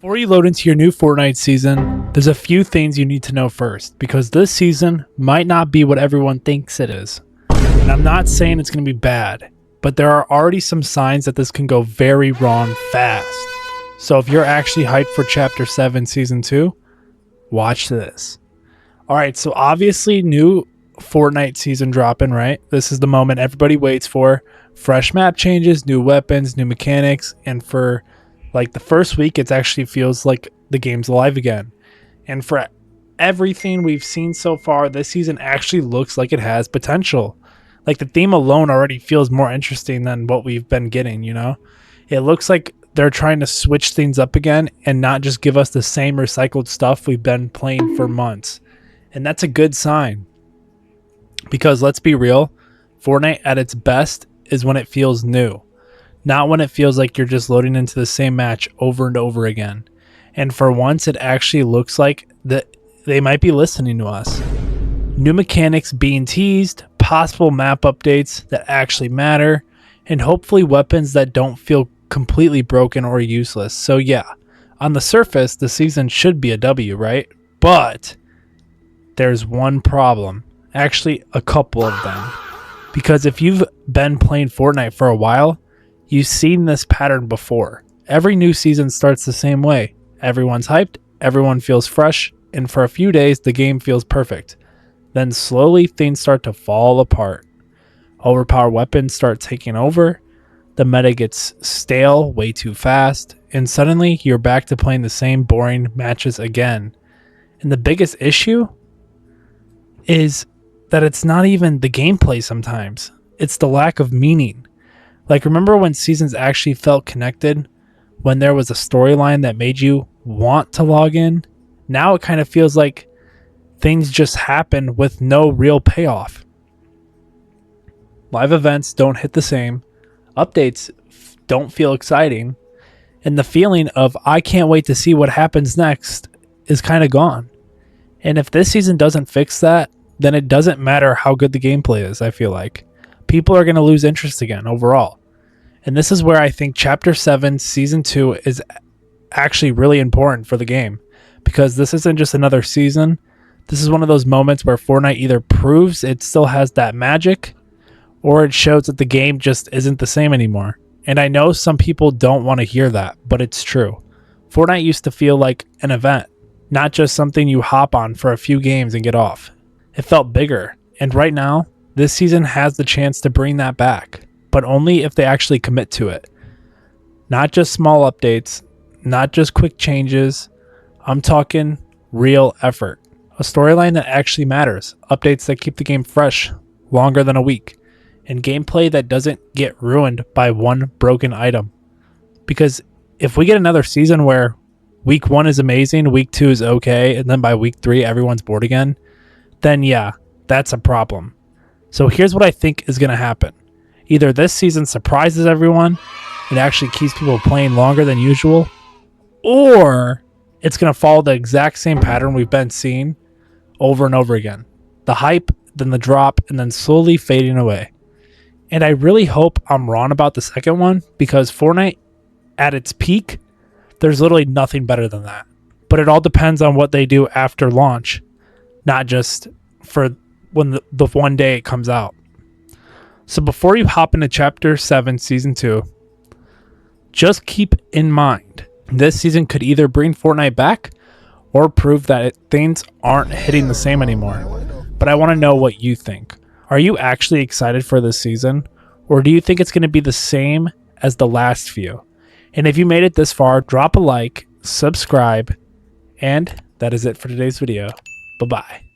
Before you load into your new Fortnite season, there's a few things you need to know first, because this season might not be what everyone thinks it is. And I'm not saying it's going to be bad, but there are already some signs that this can go very wrong fast. So if you're actually hyped for Chapter 7 Season 2, watch this. Alright, so obviously new Fortnite season dropping, right? This is the moment everybody waits for. Fresh map changes, new weapons, new mechanics, and for like the first week, it actually feels like the game's alive again. And for everything we've seen so far, this season actually looks like it has potential. Like the theme alone already feels more interesting than what we've been getting, you know? It looks like they're trying to switch things up again and not just give us the same recycled stuff we've been playing for months. And that's a good sign. Because let's be real, Fortnite at its best is when it feels new. Not when it feels like you're just loading into the same match over and over again. And for once, it actually looks like that they might be listening to us. New mechanics being teased, possible map updates that actually matter, and hopefully weapons that don't feel completely broken or useless. So yeah, on the surface, the season should be a W, right? But there's one problem. Actually, a couple of them. Because if you've been playing Fortnite for a while, you've seen this pattern before. Every new season starts the same way. Everyone's hyped, everyone feels fresh, and for a few days the game feels perfect. Then slowly things start to fall apart. Overpowered weapons start taking over, the meta gets stale way too fast, and suddenly you're back to playing the same boring matches again. And the biggest issue is that it's not even the gameplay sometimes. It's the lack of meaning. Like, remember when seasons actually felt connected? When there was a storyline that made you want to log in? Now it kind of feels like things just happen with no real payoff. Live events don't hit the same. Updates don't feel exciting. And the feeling of, I can't wait to see what happens next, is kind of gone. And if this season doesn't fix that, then it doesn't matter how good the gameplay is, I feel like. People are going to lose interest again overall. And this is where I think Chapter 7 Season 2 is actually really important for the game. Because this isn't just another season. This is one of those moments where Fortnite either proves it still has that magic, or it shows that the game just isn't the same anymore. And I know some people don't want to hear that, but it's true. Fortnite used to feel like an event, not just something you hop on for a few games and get off. It felt bigger. And right now, this season has the chance to bring that back. But only if they actually commit to it. Not just small updates, not just quick changes. I'm talking real effort. A storyline that actually matters. Updates that keep the game fresh longer than a week. And gameplay that doesn't get ruined by one broken item. Because if we get another season where week 1 is amazing, week 2 is okay, and then by week 3 everyone's bored again, then yeah, that's a problem. So here's what I think is going to happen. Either this season surprises everyone and actually keeps people playing longer than usual, or it's going to follow the exact same pattern we've been seeing over and over again. The hype, then the drop, and then slowly fading away. And I really hope I'm wrong about the second one, because Fortnite, at its peak, there's literally nothing better than that. But it all depends on what they do after launch, not just for when the one day it comes out. So before you hop into Chapter 7 Season 2, just keep in mind, this season could either bring Fortnite back or prove that things aren't hitting the same anymore. But I want to know what you think. Are you actually excited for this season? Or do you think it's going to be the same as the last few? And if you made it this far, drop a like, subscribe, and that is it for today's video. Bye-bye.